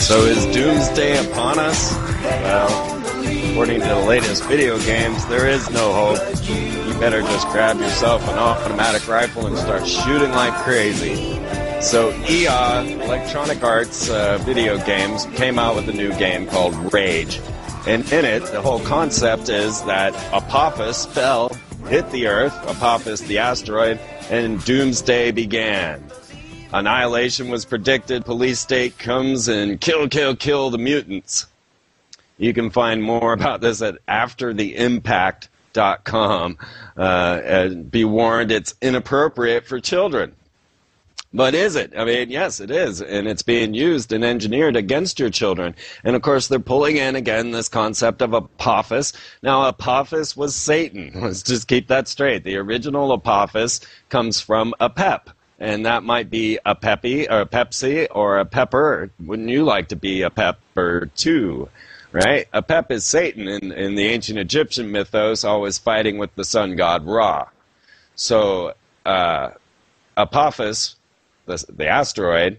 So is doomsday upon us? Well, according to the latest video games, there is no hope. You better just grab yourself an automatic rifle and start shooting like crazy. So EA, Electronic Arts video games, came out with a new game called Rage. And in it, the whole concept is that Apophis fell, hit the Earth, Apophis the asteroid, and doomsday began. Annihilation was predicted, police state comes and kill the mutants. You can find more about this at aftertheimpact.com. And be warned, it's inappropriate for children. But is it? I mean, yes, it is. And it's being used and engineered against your children. And, of course, they're pulling in, again, this concept of Apophis. Now, Apophis was Satan. Let's just keep that straight. The original Apophis comes from a pep. And that might be a Peppy, or a Pepsi, or a pepper. Wouldn't you like to be a pepper, too? Right? A pep is Satan in the ancient Egyptian mythos, always fighting with the sun god Ra. So, Apophis, the asteroid,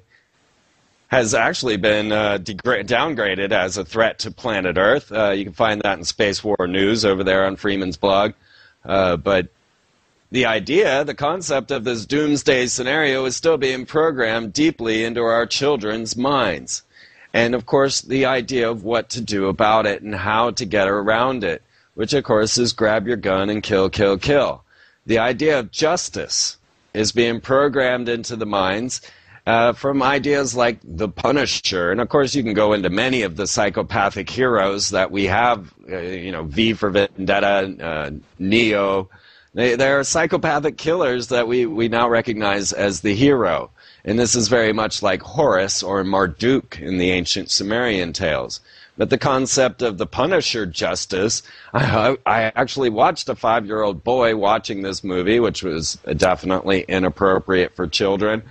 has actually been downgraded as a threat to planet Earth. You can find that in Space War News over there on Freeman's blog. But the idea, the concept of this doomsday scenario is still being programmed deeply into our children's minds. And, of course, the idea of what to do about it and how to get around it, which, of course, is grab your gun and kill. The idea of justice is being programmed into the minds from ideas like the Punisher. And, of course, you can go into many of the psychopathic heroes that we have, V for Vendetta, Neo. They are psychopathic killers that we now recognize as the hero. And this is very much like Horus or Marduk in the ancient Sumerian tales. But the concept of the Punisher justice, I actually watched a 5-year-old boy watching this movie, which was definitely inappropriate for children.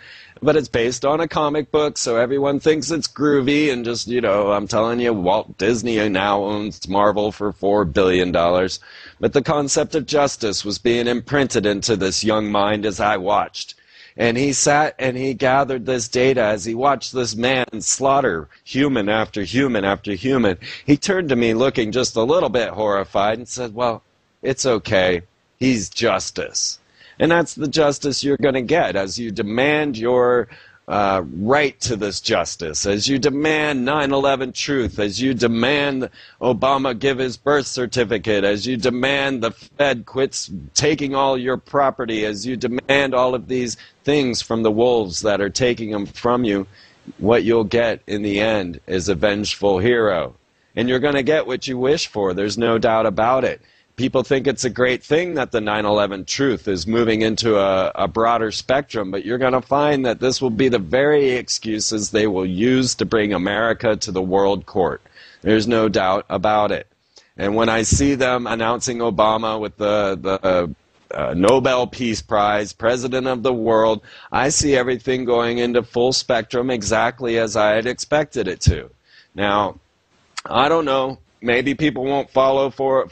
But it's based on a comic book, so everyone thinks it's groovy. And just, I'm telling you, Walt Disney now owns Marvel for $4 billion. But the concept of justice was being imprinted into this young mind as I watched. And he sat and he gathered this data as he watched this man slaughter human after human after human. He turned to me looking just a little bit horrified and said, well, it's okay. He's justice. And that's the justice you're going to get as you demand your right to this justice, as you demand 9/11 truth, as you demand Obama give his birth certificate, as you demand the Fed quits taking all your property, as you demand all of these things from the wolves that are taking them from you. What you'll get in the end is a vengeful hero. And you're going to get what you wish for. There's no doubt about it. People think it's a great thing that the 9/11 truth is moving into a broader spectrum, but you're going to find that this will be the very excuses they will use to bring America to the world court. There's no doubt about it. And when I see them announcing Obama with the Nobel Peace Prize, President of the World, I see everything going into full spectrum exactly as I had expected it to. Now, I don't know. Maybe people won't fall for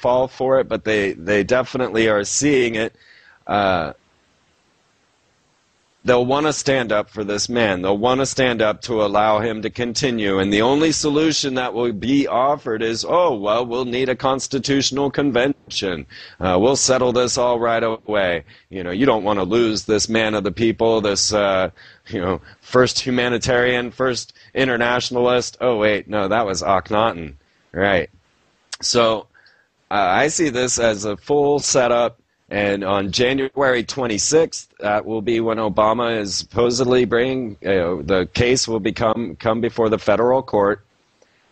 it, but they definitely are seeing it. They'll want to stand up for this man. They'll want to stand up to allow him to continue. And the only solution that will be offered is, we'll need a constitutional convention. We'll settle this all right away. You don't want to lose this man of the people, this, first humanitarian, first internationalist. Oh, wait, no, that was Akhenaten. Right. So I see this as a full setup, and on January 26th, that will be when Obama is supposedly bringing, the case will come before the federal court,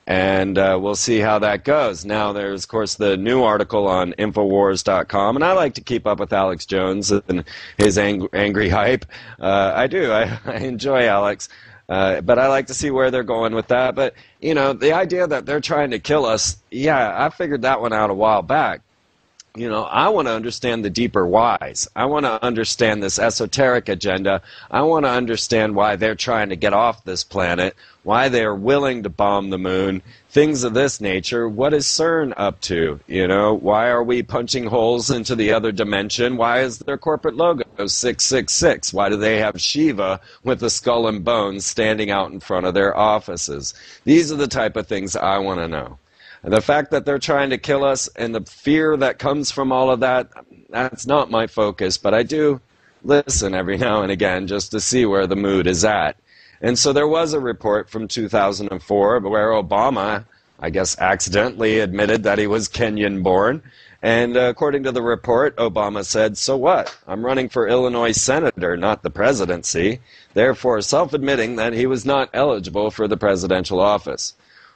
and we'll see how that goes. Now, there's, of course, the new article on Infowars.com, and I like to keep up with Alex Jones and his angry hype. I do. I enjoy Alex. But I like to see where they're going with that. But, the idea that they're trying to kill us, yeah, I figured that one out a while back. You know, I want to understand the deeper whys. I want to understand this esoteric agenda. I want to understand why they're trying to get off this planet, why they're willing to bomb the moon, things of this nature. What is CERN up to? You know, why are we punching holes into the other dimension? Why is their corporate logo 666? Why do they have Shiva with a skull and bones standing out in front of their offices? These are the type of things I want to know. The fact that they're trying to kill us and the fear that comes from all of that, that's not my focus, but I do listen every now and again just to see where the mood is at. And so there was a report from 2004 where Obama, I guess, accidentally admitted that he was Kenyan-born. And according to the report, Obama said, "So what? I'm running for Illinois senator, not the presidency," therefore self-admitting that he was not eligible for the presidential office.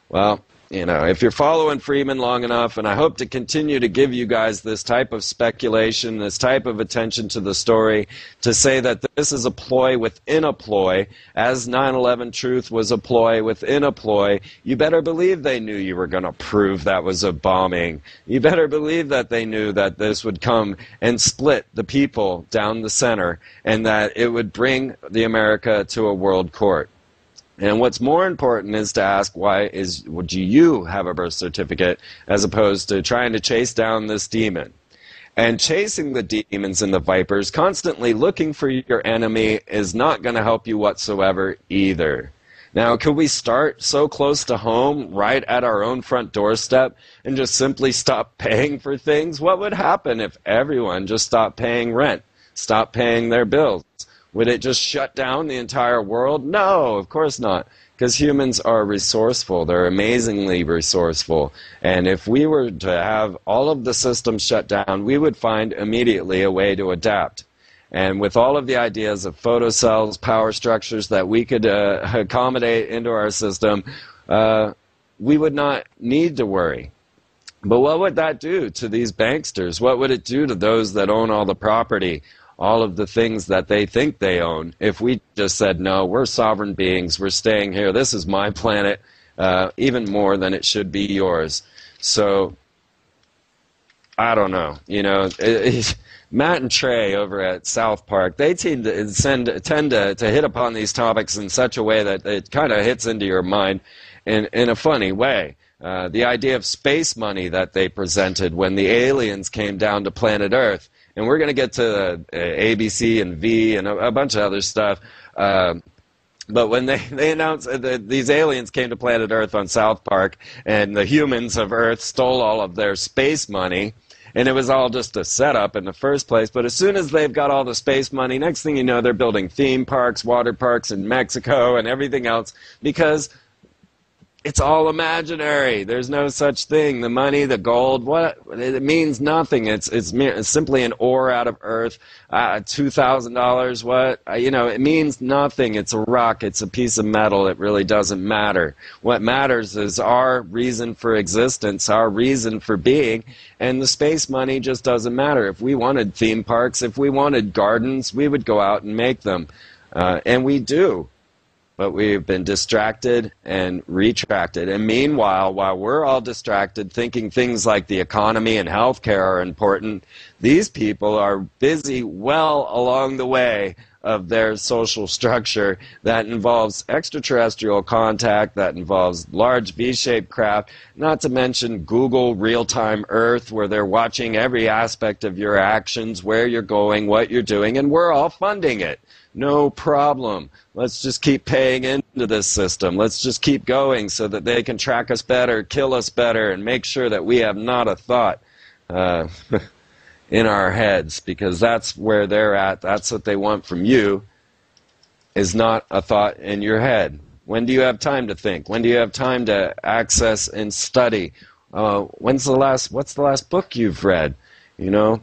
Well, you know, if you're following Freeman long enough, and I hope to continue to give you guys this type of speculation, this type of attention to the story, to say that this is a ploy within a ploy, as 9/11 truth was a ploy within a ploy, you better believe they knew you were going to prove that was a bombing. You better believe that they knew that this would come and split the people down the center, and that it would bring the America to a world court. And what's more important is to ask, do you have a birth certificate, as opposed to trying to chase down this demon? And chasing the demons and the vipers, constantly looking for your enemy, is not going to help you whatsoever either. Now, could we start so close to home, right at our own front doorstep, and just simply stop paying for things? What would happen if everyone just stopped paying rent, stopped paying their bills? Would it just shut down the entire world? No, of course not, because humans are resourceful. They're amazingly resourceful. And if we were to have all of the systems shut down, we would find immediately a way to adapt. And with all of the ideas of photocells, power structures that we could accommodate into our system, we would not need to worry. But what would that do to these banksters? What would it do to those that own all the property, all of the things that they think they own, if we just said, no, we're sovereign beings, we're staying here, this is my planet, even more than it should be yours? So, I don't know. You know, Matt and Trey over at South Park, they tend to hit upon these topics in such a way that it kind of hits into your mind in a funny way. The idea of space money that they presented when the aliens came down to planet Earth. And we're going to get to ABC and V and a bunch of other stuff. But when they announced that these aliens came to planet Earth on South Park, and the humans of Earth stole all of their space money, and it was all just a setup in the first place. But as soon as they've got all the space money, next thing you know, they're building theme parks, water parks in Mexico, and everything else, because it's all imaginary. There's no such thing. The money, the gold, what? It means nothing. It's simply an ore out of earth. $2,000, what? You know, it means nothing. It's a rock. It's a piece of metal. It really doesn't matter. What matters is our reason for existence, our reason for being, and the space money just doesn't matter. If we wanted theme parks, if we wanted gardens, we would go out and make them. And we do. But we've been distracted and retracted. And meanwhile, while we're all distracted thinking things like the economy and healthcare are important, these people are busy well along the way of their social structure that involves extraterrestrial contact, that involves large V-shaped craft, not to mention Google real-time Earth, where they're watching every aspect of your actions, where you're going, what you're doing, and we're all funding it. No problem. Let's just keep paying into this system. Let's just keep going so that they can track us better, kill us better, and make sure that we have not a thought in our heads, because that's where they're at. That's what they want from you, is not a thought in your head. When do you have time to think? When do you have time to access and study? What's the last book you've read? You know?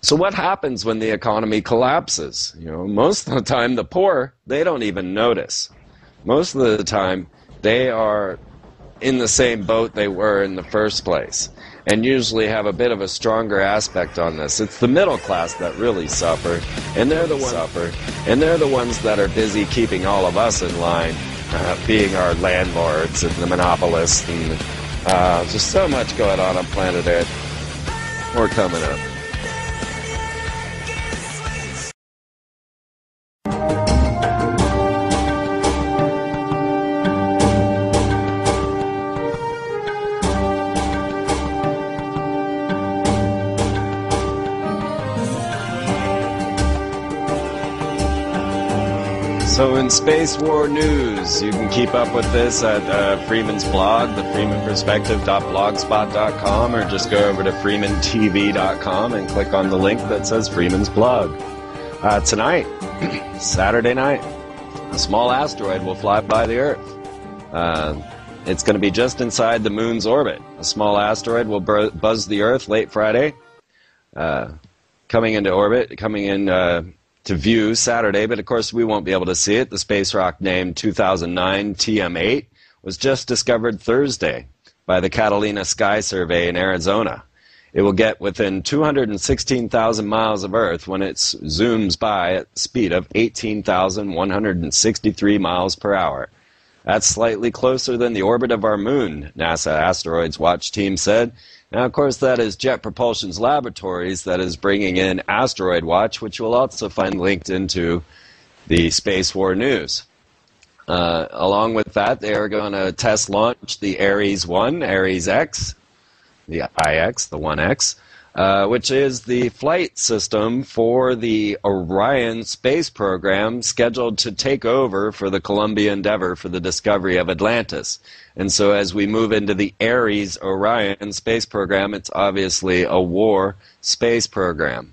So what happens when the economy collapses? You know, most of the time the poor, they don't even notice. Most of the time they are in the same boat they were in the first place, and usually have a bit of a stronger aspect on this. It's the middle class that really suffer, and they're the ones that are busy keeping all of us in line, being our landlords and the monopolists, and just so much going on planet Earth. More coming up. So in Space War News, you can keep up with this at Freeman's blog, the freemanperspective.blogspot.com, or just go over to freemantv.com and click on the link that says Freeman's blog. Tonight, Saturday night, a small asteroid will fly by the Earth. It's going to be just inside the Moon's orbit. A small asteroid will buzz the Earth late Friday, coming into orbit, coming in to view Saturday, but of course we won't be able to see it. The space rock named 2009 TM8 was just discovered Thursday by the Catalina Sky Survey in Arizona. It will get within 216,000 miles of Earth when it zooms by at the speed of 18,163 miles per hour. That's slightly closer than the orbit of our moon, NASA Asteroids Watch team said. Now, of course, that is Jet Propulsion's laboratories that is bringing in Asteroid Watch, which you'll also find linked into the Space War News. Along with that, they are going to test launch the Ares 1, Ares X, the IX, the 1X, which is the flight system for the Orion space program scheduled to take over for the Columbia Endeavor for the discovery of Atlantis. And so as we move into the Ares Orion space program, it's obviously a war space program.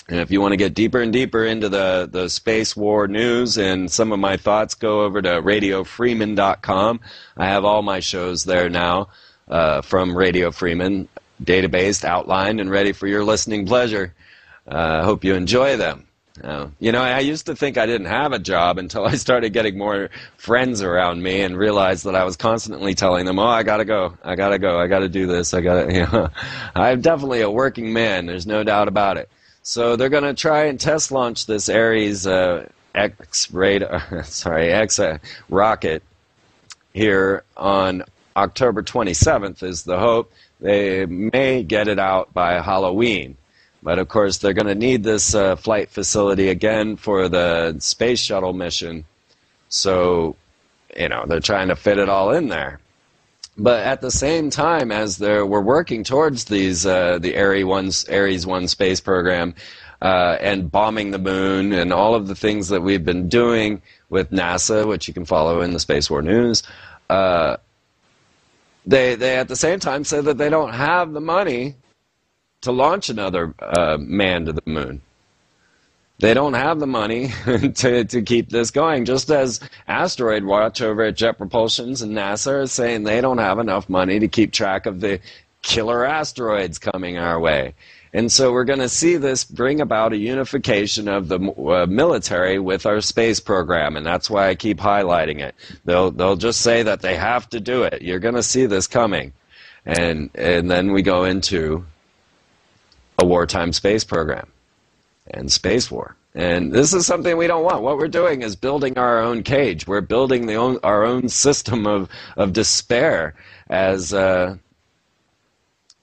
And if you want to get deeper and deeper into the space war news and some of my thoughts, go over to radiofreeman.com. I have all my shows there now from Radio Freeman, databased, outlined, and ready for your listening pleasure. I hope you enjoy them. You know, I used to think I didn't have a job until I started getting more friends around me and realized that I was constantly telling them, oh, I gotta go, I gotta do this, you know. I'm definitely a working man, there's no doubt about it. So they're going to try and test launch this Ares X rocket here on October 27th is the hope. They may get it out by Halloween. But, of course, they're going to need this flight facility again for the space shuttle mission. So, you know, they're trying to fit it all in there. But at the same time, as we're working towards these the Ares 1 space program and bombing the moon and all of the things that we've been doing with NASA, which you can follow in the Space War News, they at the same time said that they don't have the money to launch another man to the moon. They don't have the money to keep this going, just as Asteroid Watch over at Jet Propulsions and NASA are saying they don't have enough money to keep track of the killer asteroids coming our way. And so we're going to see this bring about a unification of the military with our space program, and that's why I keep highlighting it. They'll just say that they have to do it. You're going to see this coming. And then we go into a wartime space program and space war. And this is something we don't want. What we're doing is building our own cage. We're building our own system of despair as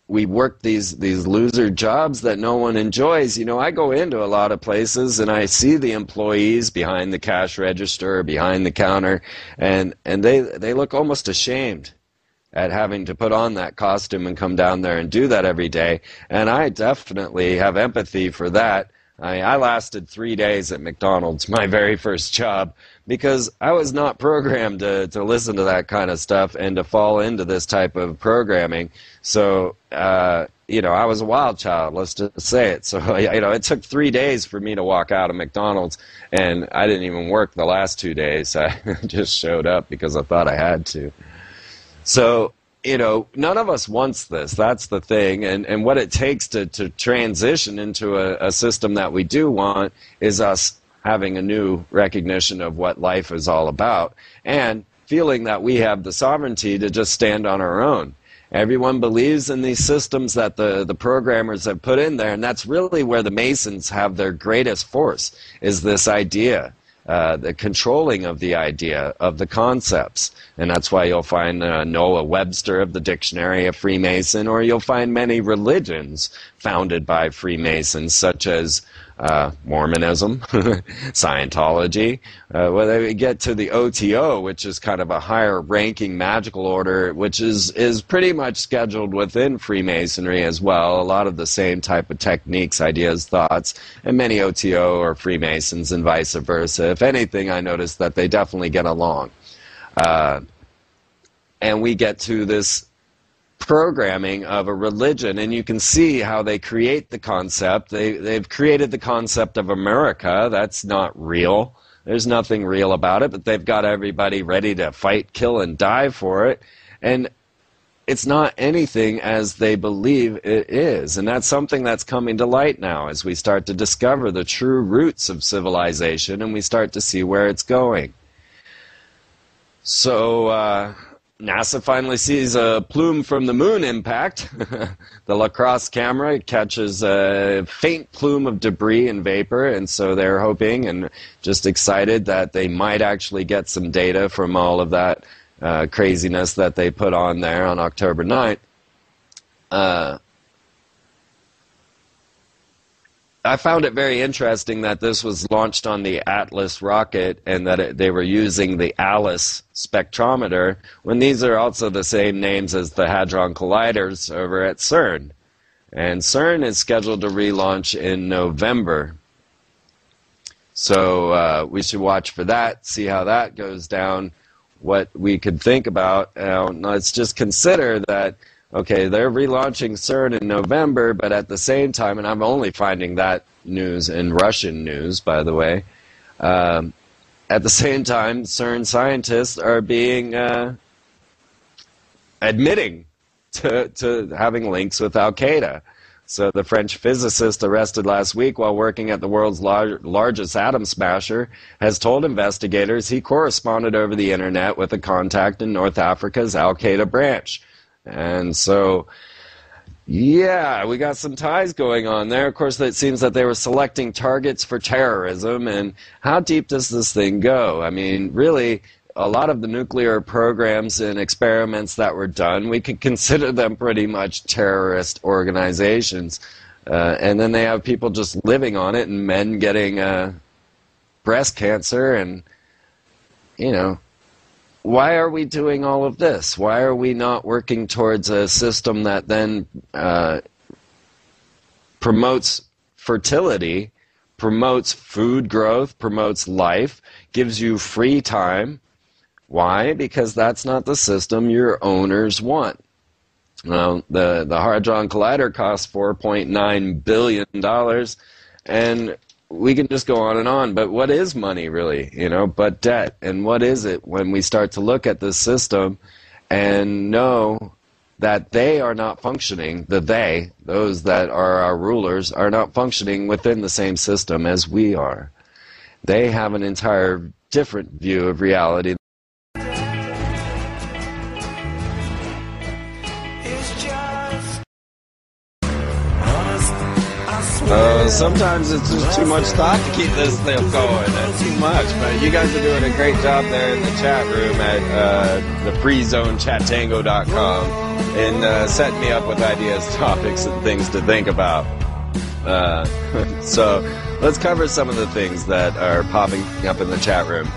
we work these loser jobs that no one enjoys. You know, I go into a lot of places and I see the employees behind the cash register, behind the counter, and they look almost ashamed at having to put on that costume and come down there and do that every day. And I definitely have empathy for that. I lasted 3 days at McDonald's, my very first job, because I was not programmed to listen to that kind of stuff and to fall into this type of programming. So, you know, I was a wild child, let's just say it. So, you know, it took 3 days for me to walk out of McDonald's, and I didn't even work the last 2 days. I just showed up because I thought I had to. So, you know, none of us wants this. That's the thing. And what it takes to transition into a system that we do want is us having a new recognition of what life is all about and feeling that we have the sovereignty to just stand on our own. Everyone believes in these systems that the programmers have put in there, and that's really where the Masons have their greatest force, is this idea the controlling of the idea, of the concepts. And that's why you'll find Noah Webster of the Dictionary of Freemason, or you'll find many religions founded by Freemasons, such as Mormonism, Scientology. When they get to the OTO, which is kind of a higher ranking magical order, which is pretty much scheduled within Freemasonry as well. A lot of the same type of techniques, ideas, thoughts, and many OTO are Freemasons and vice versa. If anything, I noticed that they definitely get along. And we get to this programming of a religion, and you can see how they create the concept. They've created the concept of America. That's not real. There's nothing real about it, but they've got everybody ready to fight, kill, and die for it. And it's not anything as they believe it is. And that's something that's coming to light now as we start to discover the true roots of civilization and we start to see where it's going. So, NASA finally sees a plume from the moon impact. The lacrosse camera catches a faint plume of debris and vapor, and so they're hoping and just excited that they might actually get some data from all of that craziness that they put on there on October 9th. I found it very interesting that this was launched on the Atlas rocket and that they were using the Alice spectrometer, when these are also the same names as the Hadron Colliders over at CERN. And CERN is scheduled to relaunch in November. So we should watch for that, see how that goes down, what we could think about. Let's just consider that, okay, they're relaunching CERN in November, but at the same time, and I'm only finding that news in Russian news, by the way, at the same time, CERN scientists are being admitting to having links with Al-Qaeda. So the French physicist arrested last week while working at the world's largest atom smasher has told investigators he corresponded over the internet with a contact in North Africa's Al-Qaeda branch. And so, yeah, we got some ties going on there. Of course, it seems that they were selecting targets for terrorism. And how deep does this thing go? I mean, really, a lot of the nuclear programs and experiments that were done, we could consider them pretty much terrorist organizations. And then they have people just living on it and men getting breast cancer and, you know. Why are we doing all of this? Why are we not working towards a system that then promotes fertility, promotes food growth, promotes life, gives you free time? Why? Because that's not the system your owners want. Well, the Hadron Collider costs $4.9 billion, and we can just go on, but what is money really, but debt? And what is it when we start to look at this system and know that they are not functioning, those that are our rulers, are not functioning within the same system as we are. They have an entire different view of reality. Sometimes it's just too much thought to keep this thing going. That's too much, but you guys are doing a great job there in the chat room at thefreezonechattango.com and setting me up with ideas, topics, and things to think about. So let's cover some of the things that are popping up in the chat room.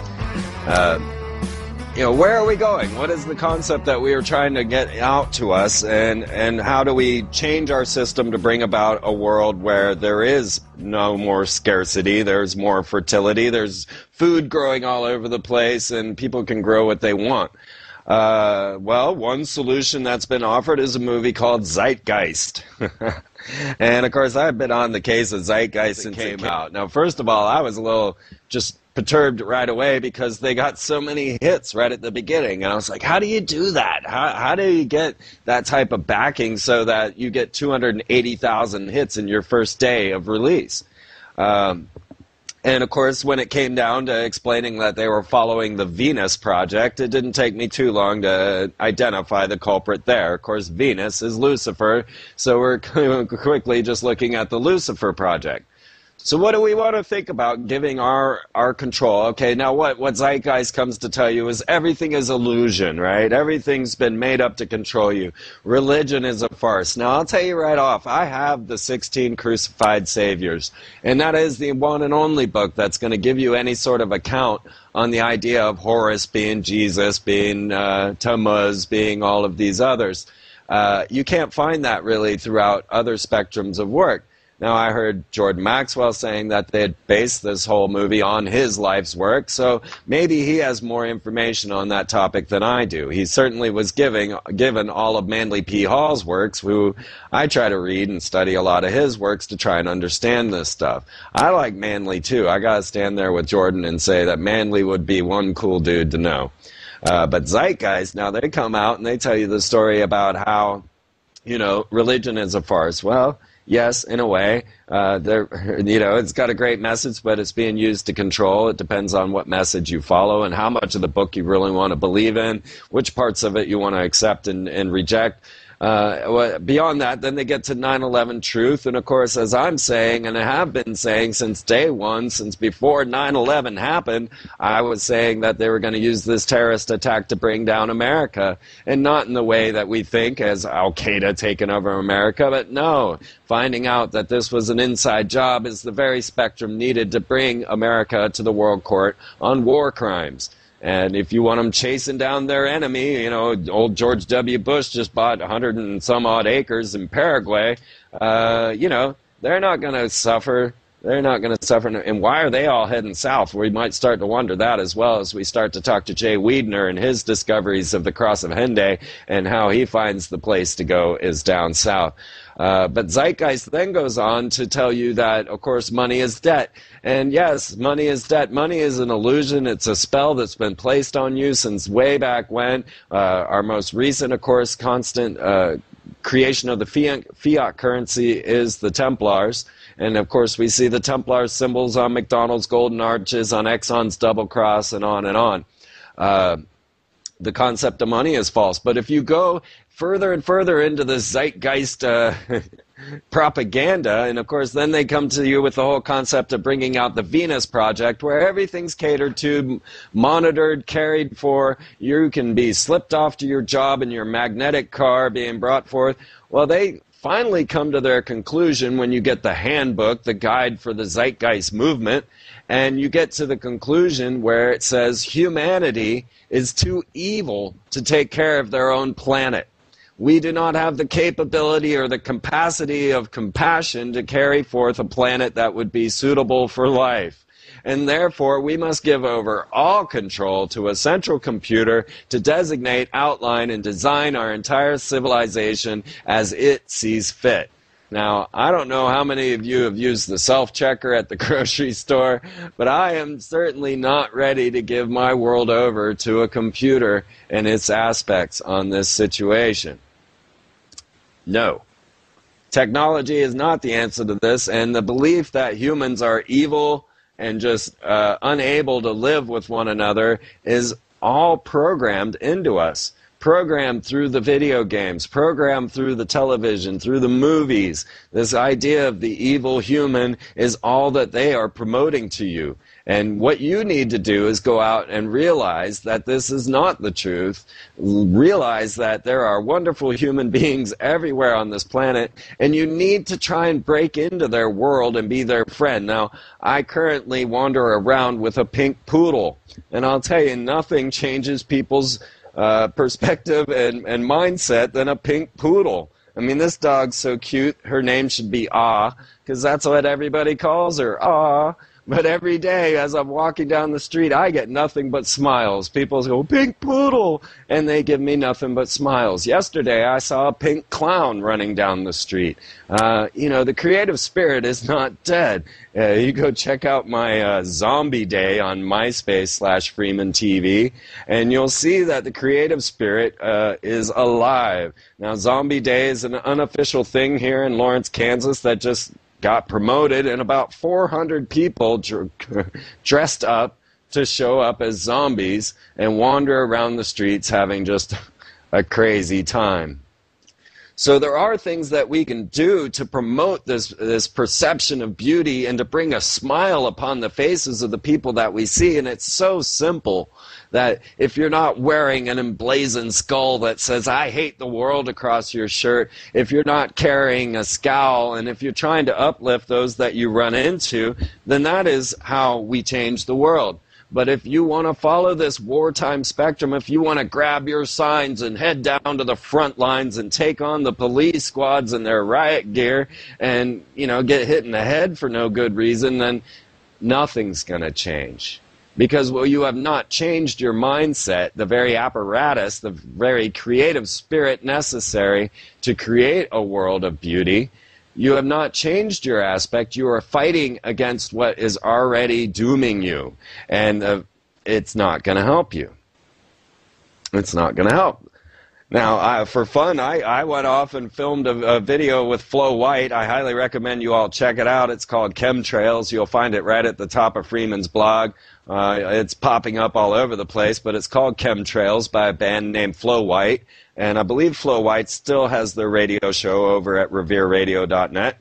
Where are we going? What is the concept that we are trying to get out to us, and how do we change our system to bring about a world where there is no more scarcity, there's more fertility, there's food growing all over the place, and people can grow what they want? Well, one solution that's been offered is a movie called Zeitgeist. And, of course, I've been on the case of Zeitgeist since it came out. Now, first of all, I was a little just perturbed right away because they got so many hits right at the beginning. And I was like, how do you do that? How do you get that type of backing so that you get 280,000 hits in your first day of release? And, of course, when it came down to explaining that they were following the Venus Project, it didn't take me too long to identify the culprit there. Of course, Venus is Lucifer, so we're quickly just looking at the Lucifer Project. So what do we want to think about giving our control? Okay, now what Zeitgeist comes to tell you is everything is illusion, right? Everything's been made up to control you. Religion is a farce. Now, I'll tell you right off, I have the 16 Crucified Saviors, and that is the one and only book that's going to give you any sort of account on the idea of Horus being Jesus, being Tammuz, being all of these others. You can't find that really throughout other spectrums of work. Now, I heard Jordan Maxwell saying that they had based this whole movie on his life's work, so maybe he has more information on that topic than I do. He certainly was given all of Manly P. Hall's works, who I try to read and study a lot of his works to try and understand this stuff. I like Manly, too. I got to stand there with Jordan and say that Manly would be one cool dude to know. But Zeitgeist, now they come out and they tell you the story about how, religion is a farce. Well, yes, in a way. It's got a great message, but it's being used to control. It depends on what message you follow and how much of the book you really want to believe in, which parts of it you want to accept and reject. Beyond that, then they get to 9/11 truth, and of course, as I'm saying, and I have been saying since day one, since before 9/11 happened, I was saying that they were going to use this terrorist attack to bring down America, and not in the way that we think as Al-Qaeda taking over America, but no, finding out that this was an inside job is the very spectrum needed to bring America to the World Court on war crimes. And if you want them chasing down their enemy, old George W. Bush just bought 100 and some odd acres in Paraguay, they're not going to suffer. They're not going to suffer. And why are they all heading south? We might start to wonder that as well as we start to talk to Jay Wiedner and his discoveries of the Cross of Henday and how he finds the place to go is down south. But Zeitgeist then goes on to tell you that, of course, money is debt. And yes, money is debt. Money is an illusion. It's a spell that's been placed on you since way back when. Our most recent, of course, constant creation of the fiat currency is the Templars. And, of course, we see the Templar symbols on McDonald's golden arches, on Exxon's double cross, and on and on. The concept of money is false. But if you go further and further into the Zeitgeist propaganda, and of course then they come to you with the whole concept of bringing out the Venus Project, where everything's catered to, monitored, cared for. You can be slipped off to your job in your magnetic car being brought forth. Well, they finally come to their conclusion when you get the handbook, the guide for the Zeitgeist movement, and you get to the conclusion where it says humanity is too evil to take care of their own planet. We do not have the capability or the capacity of compassion to carry forth a planet that would be suitable for life. And therefore, we must give over all control to a central computer to designate, outline, and design our entire civilization as it sees fit. Now, I don't know how many of you have used the self-checker at the grocery store, but I am certainly not ready to give my world over to a computer and its aspects on this situation. No. Technology is not the answer to this, and the belief that humans are evil and just unable to live with one another is all programmed into us. Programmed through the video games, programmed through the television, through the movies. This idea of the evil human is all that they are promoting to you. And what you need to do is go out and realize that this is not the truth. Realize that there are wonderful human beings everywhere on this planet, and you need to try and break into their world and be their friend. Now, I currently wander around with a pink poodle, and I'll tell you, nothing changes people's perspective and mindset than a pink poodle. I mean, this dog's so cute. Her name should be Ah, because that's what everybody calls her, Ah. But every day as I'm walking down the street, I get nothing but smiles. People go, pink poodle, and they give me nothing but smiles. Yesterday, I saw a pink clown running down the street. The creative spirit is not dead. You go check out my zombie day on MySpace/freemantv, and you'll see that the creative spirit is alive. Now, zombie day is an unofficial thing here in Lawrence, Kansas that just got promoted, and about 400 people dressed up to show up as zombies and wander around the streets having just a crazy time. So there are things that we can do to promote this perception of beauty and to bring a smile upon the faces of the people that we see. And it's so simple that if you're not wearing an emblazoned skull that says, "I hate the world," across your shirt, if you're not carrying a scowl, and if you're trying to uplift those that you run into, then that is how we change the world. But if you want to follow this wartime spectrum, if you want to grab your signs and head down to the front lines and take on the police squads in their riot gear and, get hit in the head for no good reason, then nothing's going to change. Because, you have not changed your mindset, the very apparatus, the very creative spirit necessary to create a world of beauty. You have not changed your aspect. You are fighting against what is already dooming you. And it's not going to help you. It's not going to help. Now, for fun, I went off and filmed a video with Flo White. I highly recommend you all check it out. It's called Chemtrails. You'll find it right at the top of Freeman's blog. It's popping up all over the place, but it's called Chemtrails by a band named Flo White. And I believe Flo White still has their radio show over at revereradio.net.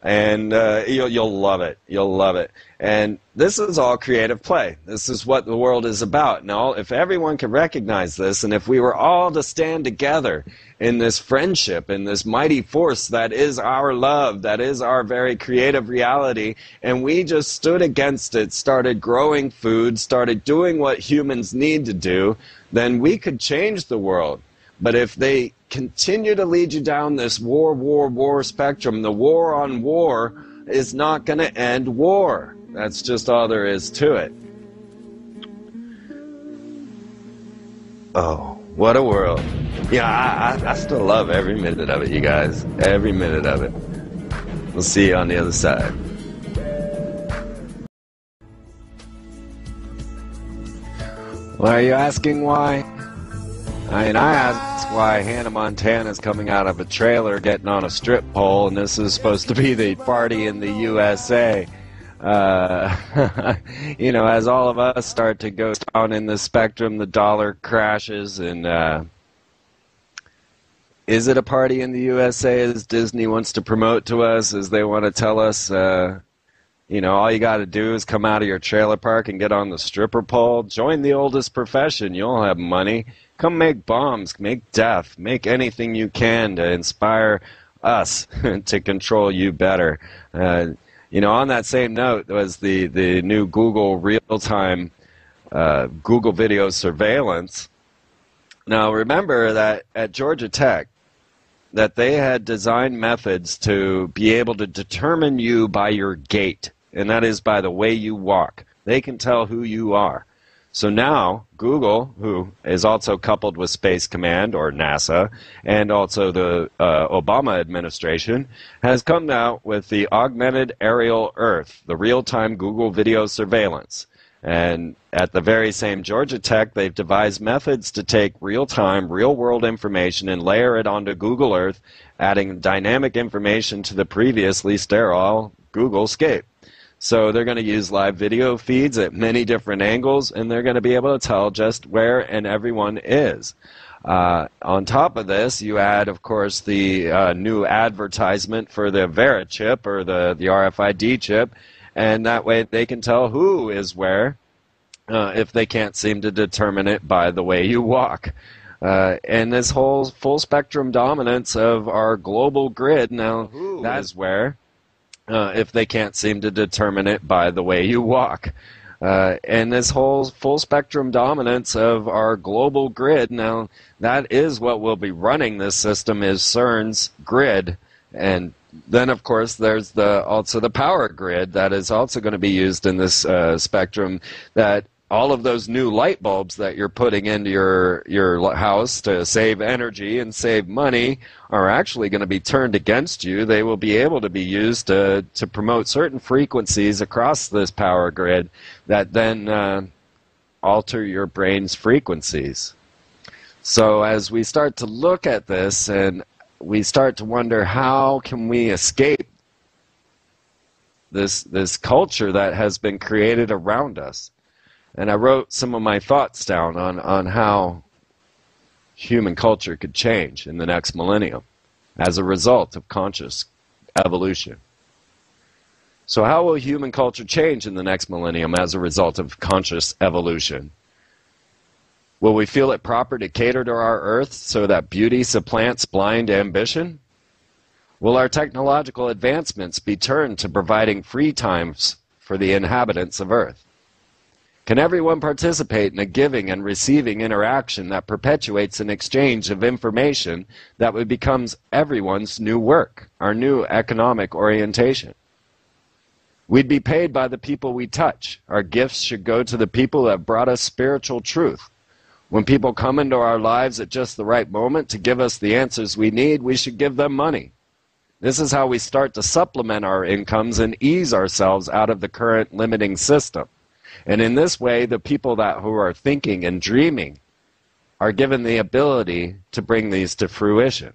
And you'll love it. You'll love it. And this is all creative play. This is what the world is about. Now, if everyone could recognize this, and if we were all to stand together in this friendship, in this mighty force that is our love, that is our very creative reality, and we just stood against it, started growing food, started doing what humans need to do, then we could change the world. But if they continue to lead you down this war spectrum, the war on war is not going to end war. That's just all there is to it. Oh, what a world. Yeah, I still love every minute of it, you guys. Every minute of it. We'll see you on the other side. Well, are you asking why? I asked why Hannah Montana's coming out of a trailer getting on a strip pole, and this is supposed to be the party in the USA. As all of us start to go down in the spectrum, the dollar crashes, and is it a party in the USA as Disney wants to promote to us, as they want to tell us, all you got to do is come out of your trailer park and get on the stripper pole. Join the oldest profession. You'll have money. Come make bombs, make death, make anything you can to inspire us to control you better. On that same note was the new Google real-time Google video surveillance. Now, remember that at Georgia Tech, that they had designed methods to be able to determine you by your gait, and that is by the way you walk. They can tell who you are. So now, Google, who is also coupled with Space Command, or NASA, and also the Obama administration, has come out with the Augmented Aerial Earth, the real-time Google video surveillance. And at the very same Georgia Tech, they've devised methods to take real-time, real-world information and layer it onto Google Earth, adding dynamic information to the previously sterile Google Scape. So they're going to use live video feeds at many different angles, and they're going to be able to tell just where and everyone is. On top of this, you add, of course, the new advertisement for the Vera chip, or the RFID chip, and that way they can tell who is where if they can't seem to determine it by the way you walk. And this whole full spectrum dominance of our global grid, now that is where if they can't seem to determine it by the way you walk. And this whole full spectrum dominance of our global grid, now that is what will be running this system, is CERN's grid. And then, of course, there's also the power grid that is also going to be used in this spectrum, that all of those new light bulbs that you're putting into your house to save energy and save money are actually going to be turned against you. They will be able to be used to promote certain frequencies across this power grid that then alter your brain's frequencies. So as we start to look at this, and we start to wonder, how can we escape this culture that has been created around us? And I wrote some of my thoughts down on how human culture could change in the next millennium. as a result of conscious evolution. So how will human culture change in the next millennium as a result of conscious evolution? Will we feel it proper to cater to our earth so that beauty supplants blind ambition? Will our technological advancements be turned to providing free times for the inhabitants of Earth? Can everyone participate in a giving and receiving interaction that perpetuates an exchange of information that becomes everyone's new work, our new economic orientation? We'd be paid by the people we touch. Our gifts should go to the people who have brought us spiritual truth. When people come into our lives at just the right moment to give us the answers we need, we should give them money. This is how we start to supplement our incomes and ease ourselves out of the current limiting system. And in this way, the people who are thinking and dreaming are given the ability to bring these to fruition.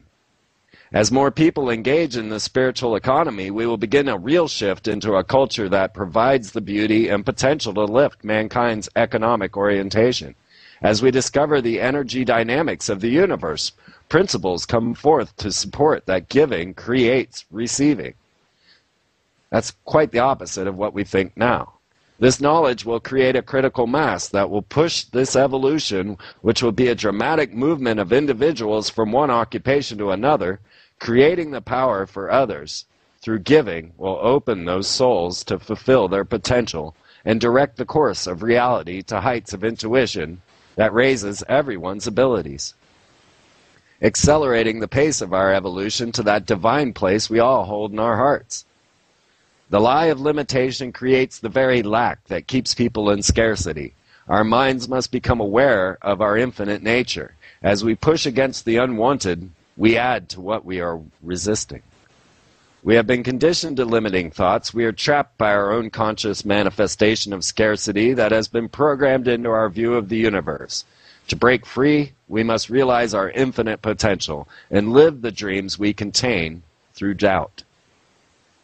As more people engage in the spiritual economy, we will begin a real shift into a culture that provides the beauty and potential to lift mankind's economic orientation. As we discover the energy dynamics of the universe, principles come forth to support that giving creates receiving. That's quite the opposite of what we think now. This knowledge will create a critical mass that will push this evolution, which will be a dramatic movement of individuals from one occupation to another, creating the power for others. Through giving will open those souls to fulfill their potential and direct the course of reality to heights of intuition that raises everyone's abilities, accelerating the pace of our evolution to that divine place we all hold in our hearts. The lie of limitation creates the very lack that keeps people in scarcity. Our minds must become aware of our infinite nature. As we push against the unwanted, we add to what we are resisting. We have been conditioned to limiting thoughts. We are trapped by our own conscious manifestation of scarcity that has been programmed into our view of the universe. To break free, we must realize our infinite potential and live the dreams we contain through doubt.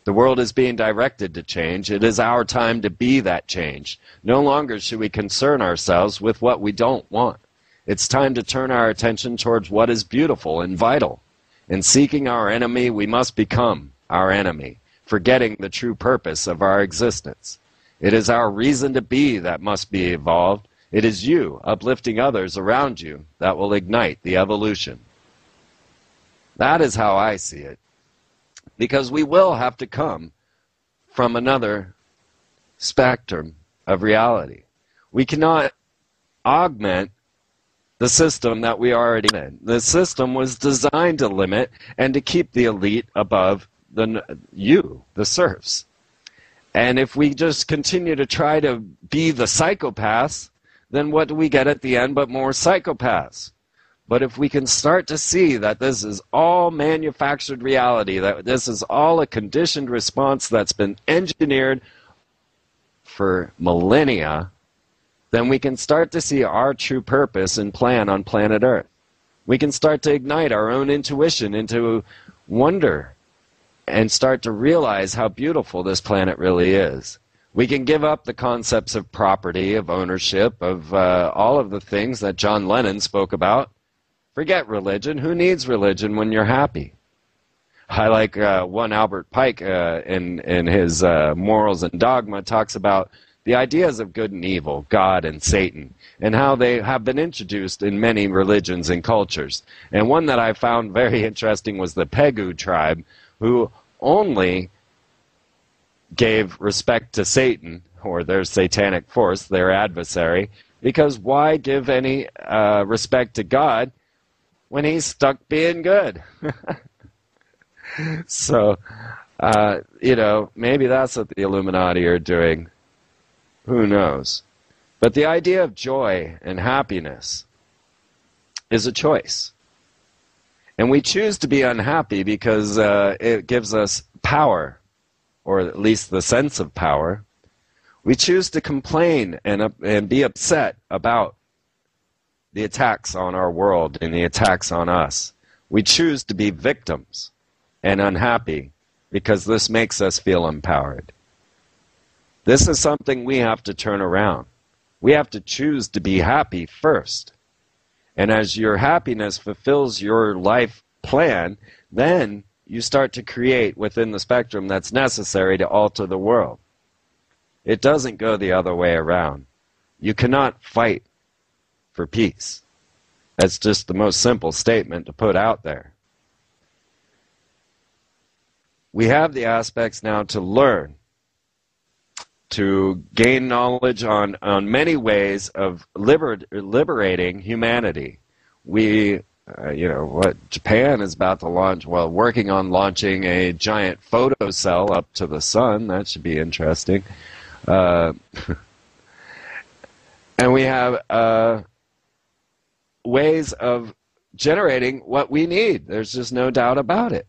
The world is being directed to change. It is our time to be that change. No longer should we concern ourselves with what we don't want. It's time to turn our attention towards what is beautiful and vital. In seeking our enemy, we must become our enemy, forgetting the true purpose of our existence. It is our reason to be that must be evolved. It is you, uplifting others around you, that will ignite the evolution. That is how I see it. Because we will have to come from another spectrum of reality. We cannot augment the system that we already in. The system was designed to limit and to keep the elite above the serfs. And if we just continue to try to be the psychopaths, then what do we get at the end but more psychopaths? But if we can start to see that this is all manufactured reality, that this is all a conditioned response that's been engineered for millennia, then we can start to see our true purpose and plan on planet Earth. We can start to ignite our own intuition into wonder and start to realize how beautiful this planet really is. We can give up the concepts of property, of ownership, of all of the things that John Lennon spoke about. Forget religion. Who needs religion when you're happy? I like one Albert Pike in his Morals and Dogma talks about the ideas of good and evil, God and Satan, and how they have been introduced in many religions and cultures. And one that I found very interesting was the Pegu tribe, who only gave respect to Satan, or their satanic force, their adversary, because why give any respect to God when he's stuck being good? So, maybe that's what the Illuminati are doing. Who knows? But the idea of joy and happiness is a choice. And we choose to be unhappy because it gives us power, or at least the sense of power. We choose to complain and be upset about the attacks on our world and the attacks on us. We choose to be victims and unhappy because this makes us feel empowered. This is something we have to turn around. We have to choose to be happy first. And as your happiness fulfills your life plan, then you start to create within the spectrum that's necessary to alter the world. It doesn't go the other way around. You cannot fight for peace. That's just the most simple statement to put out there. We have the aspects now to learn, to gain knowledge on many ways of liberating humanity. We, what Japan is about to launch, working on launching a giant photo cell up to the sun. That should be interesting. And we have ways of generating what we need. There's just no doubt about it.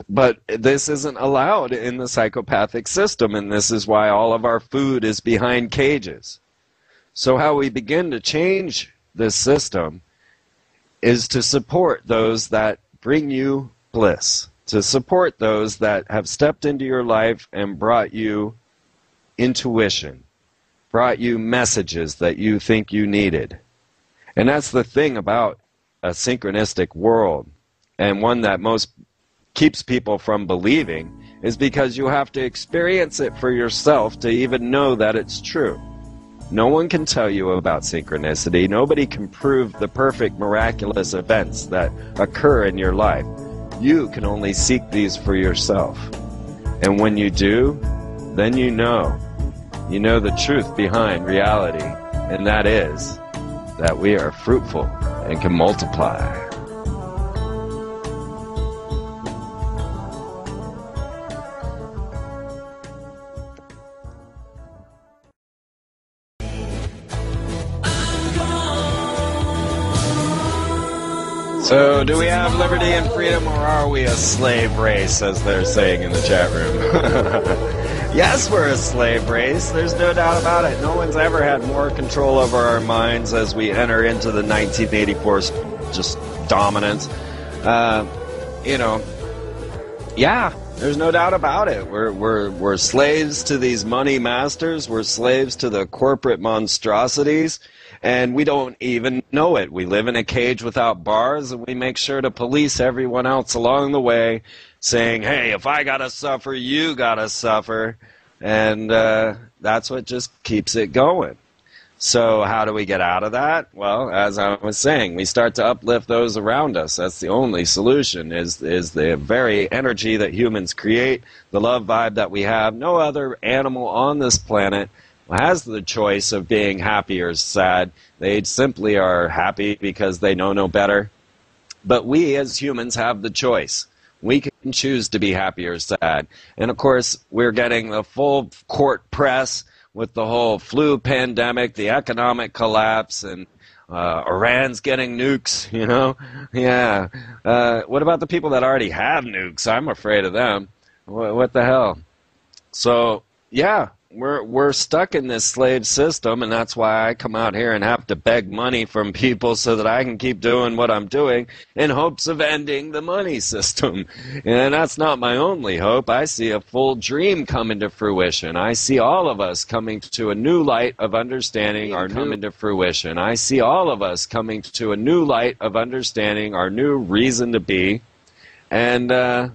But this isn't allowed in the psychopathic system, and this is why all of our food is behind cages. So how we begin to change this system is to support those that bring you bliss, to support those that have stepped into your life and brought you intuition, brought you messages that you think you needed. And that's the thing about a synchronistic world, and one that most keeps people from believing, is because you have to experience it for yourself to even know that it's true. No one can tell you about synchronicity. Nobody can prove the perfect miraculous events that occur in your life. You can only seek these for yourself. And when you do, then you know the truth behind reality, and that is that we are fruitful and can multiply. So, do we have liberty and freedom, or are we a slave race, as they're saying in the chat room? Yes, we're a slave race. There's no doubt about it. No one's ever had more control over our minds as we enter into the 1984 just dominance. Yeah, there's no doubt about it. We're slaves to these money masters. We're slaves to the corporate monstrosities. And we don't even know it. We live in a cage without bars, and we make sure to police everyone else along the way, saying, hey, if I gotta suffer, you gotta suffer. And that's what just keeps it going. So how do we get out of that? Well, as I was saying, we start to uplift those around us. That's the only solution, is the very energy that humans create, the love vibe that we have. No other animal on this planet has the choice of being happy or sad. They simply are happy because they know no better. But we as humans have the choice. We can choose to be happy or sad. And of course, we're getting the full court press with the whole flu pandemic, the economic collapse, and Iran's getting nukes, Yeah. What about the people that already have nukes? I'm afraid of them. What the hell? So, yeah. We're stuck in this slave system, and that's why I come out here and have to beg money from people so that I can keep doing what I'm doing in hopes of ending the money system. And that's not my only hope. I see a full dream coming to fruition. I see all of us coming to a new light of understanding our new into fruition. I see all of us coming to a new light of understanding our new reason to be. And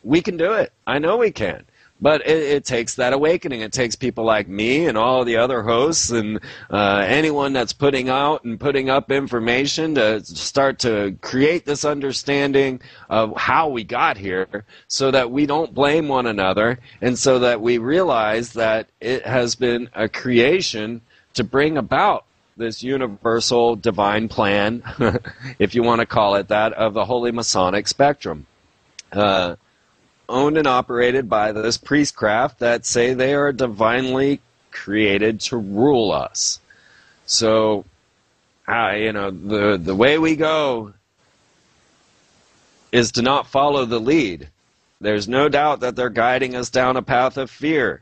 we can do it. I know we can. But it takes that awakening. It takes people like me and all the other hosts and anyone that's putting out and putting up information to start to create this understanding of how we got here, so that we don't blame one another, and so that we realize that it has been a creation to bring about this universal divine plan, if you want to call it that, of the Holy Masonic spectrum. Owned and operated by this priestcraft that say they are divinely created to rule us. So, the way we go is to not follow the lead. There's no doubt that they're guiding us down a path of fear.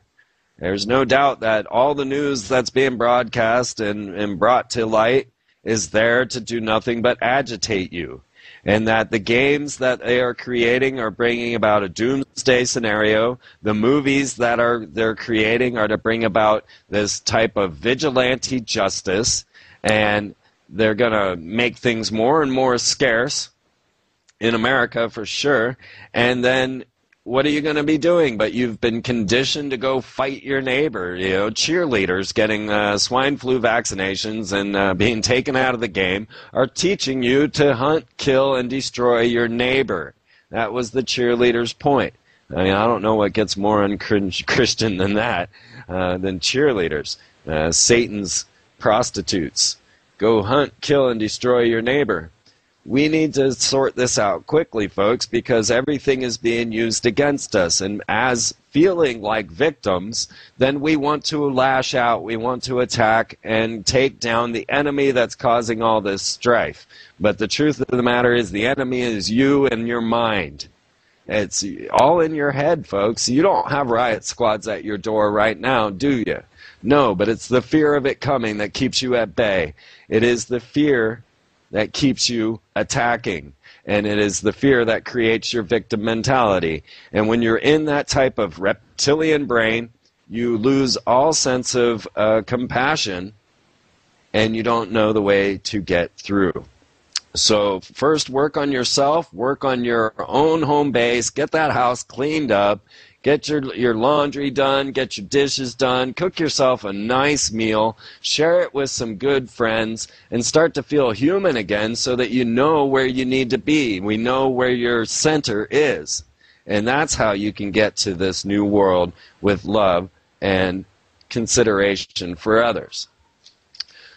There's no doubt that all the news that's being broadcast and brought to light is there to do nothing but agitate you. And that the games that they are creating are bringing about a doomsday scenario. The movies that they're creating are to bring about this type of vigilante justice. And They're going to make things more and more scarce in America for sure. And then what are you going to be doing? But you've been conditioned to go fight your neighbor. You know, cheerleaders getting swine flu vaccinations and being taken out of the game are teaching you to hunt, kill, and destroy your neighbor. That was the cheerleader's point. I mean, I don't know what gets more un-Christian than that, than cheerleaders. Satan's prostitutes. Go hunt, kill, and destroy your neighbor. We need to sort this out quickly, folks, because everything is being used against us. And as feeling like victims, then we want to lash out, we want to attack and take down the enemy that's causing all this strife. But the truth of the matter is the enemy is you and your mind. It's all in your head, folks. You don't have riot squads at your door right now, do you? No, but it's the fear of it coming that keeps you at bay. It is the fear that keeps you attacking. And it is the fear that creates your victim mentality. And when you're in that type of reptilian brain, you lose all sense of compassion, and you don't know the way to get through. So first, work on yourself, work on your own home base, get that house cleaned up, get your laundry done, get your dishes done, cook yourself a nice meal, share it with some good friends, and start to feel human again so that you know where you need to be. We know where your center is. And that's how you can get to this new world with love and consideration for others.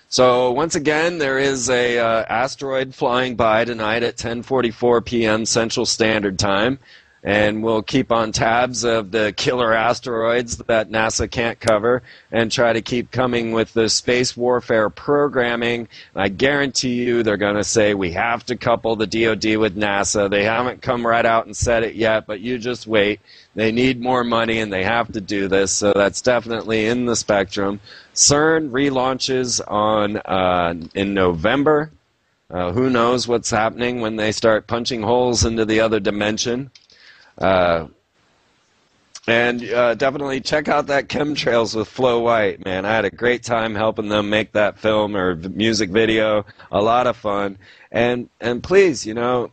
So once again, there is a asteroid flying by tonight at 10:44 p.m. Central Standard Time. And we'll keep on tabs of the killer asteroids that NASA can't cover and try to keep coming with the space warfare programming. I guarantee you they're going to say we have to couple the DoD with NASA. They haven't come right out and said it yet, but you just wait. They need more money and they have to do this, so that's definitely in the spectrum. CERN relaunches in November. Who knows what's happening when they start punching holes into the other dimension. Definitely check out that Chemtrails with Flo White, man. I had a great time helping them make that film or music video. A lot of fun. And please, you know,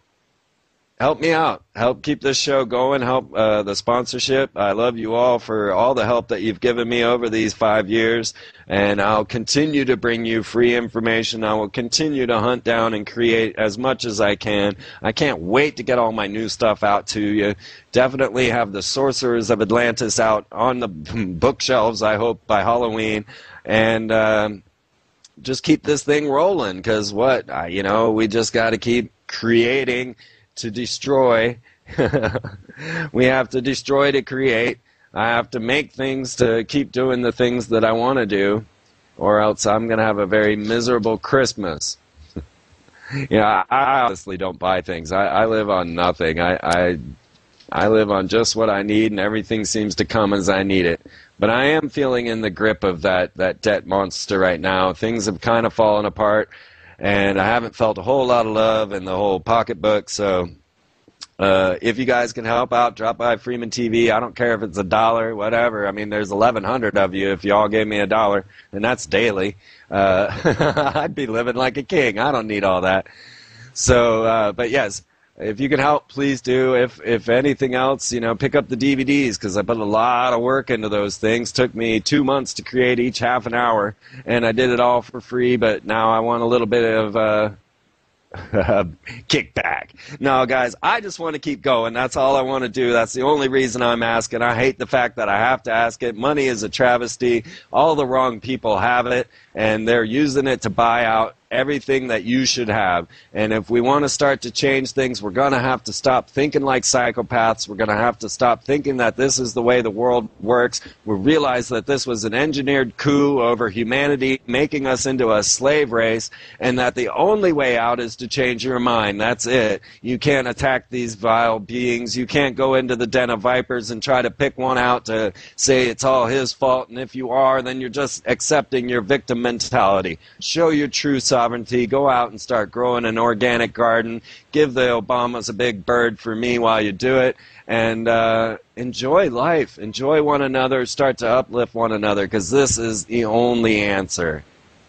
help me out. Help keep this show going. Help the sponsorship. I love you all for all the help that you've given me over these 5 years. And I'll continue to bring you free information. I will continue to hunt down and create as much as I can. I can't wait to get all my new stuff out to you. Definitely have the Sorcerers of Atlantis out on the bookshelves, I hope, by Halloween. And just keep this thing rolling, because we just got to keep creating to destroy. We have to destroy to create. I have to make things to keep doing the things that I want to do, or else I'm going to have a very miserable Christmas. I honestly don't buy things. I live on nothing. I live on just what I need, and everything seems to come as I need it. But I am feeling in the grip of that debt monster right now. Things have kind of fallen apart, and I haven't felt a whole lot of love in the whole pocketbook, so if you guys can help out, drop by Freeman TV. I don't care if it's $1, whatever. I mean, there's 1,100 of you. If you all gave me $1, and that's daily, I'd be living like a king. I don't need all that. So, but yes, if you can help, please do. If anything else, pick up the DVDs, because I put a lot of work into those things. Took me 2 months to create each half an hour, and I did it all for free, but now I want a little bit of kickback. No, guys, I just want to keep going. That's all I want to do. That's the only reason I'm asking. I hate the fact that I have to ask it. Money is a travesty. All the wrong people have it, and they're using it to buy out everything that you should have. And if we want to start to change things, we're going to have to stop thinking like psychopaths. We're going to have to stop thinking that this is the way the world works. We realize that this was an engineered coup over humanity, making us into a slave race, and that the only way out is to change your mind. That's it. You can't attack these vile beings. You can't go into the den of vipers and try to pick one out to say it's all his fault, and if you are, then you're just accepting your victim mentality. Show your true sovereignty. Go out and start growing an organic garden. Give the Obamas a big bird for me while you do it. And enjoy life. Enjoy one another. Start to uplift one another, because this is the only answer.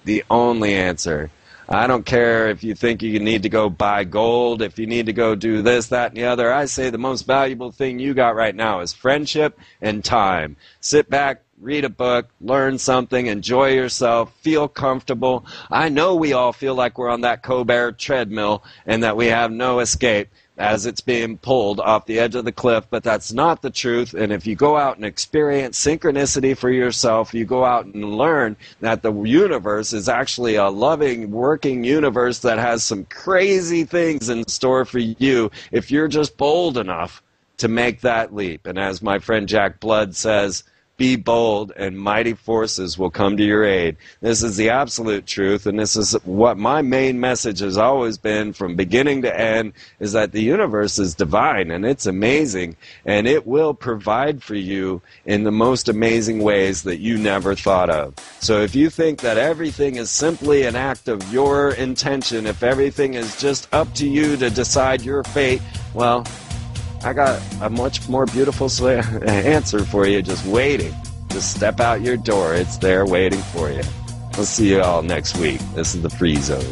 The only answer. I don't care if you think you need to go buy gold, if you need to go do this, that, and the other. I say the most valuable thing you got right now is friendship and time. Sit back, read a book, learn something, enjoy yourself, feel comfortable. I know we all feel like we're on that Colbert treadmill and that we have no escape as it's being pulled off the edge of the cliff, but that's not the truth. And if you go out and experience synchronicity for yourself, you go out and learn that the universe is actually a loving, working universe that has some crazy things in store for you if you're just bold enough to make that leap. And as my friend Jack Blood says, be bold and mighty forces will come to your aid. This is the absolute truth, and this is what my main message has always been from beginning to end, is that the universe is divine and it's amazing, and it will provide for you in the most amazing ways that you never thought of. So if you think that everything is simply an act of your intention, if everything is just up to you to decide your fate, well, I got a much more beautiful answer for you just waiting. Just step out your door. It's there waiting for you. We'll see you all next week. This is the Free Zone.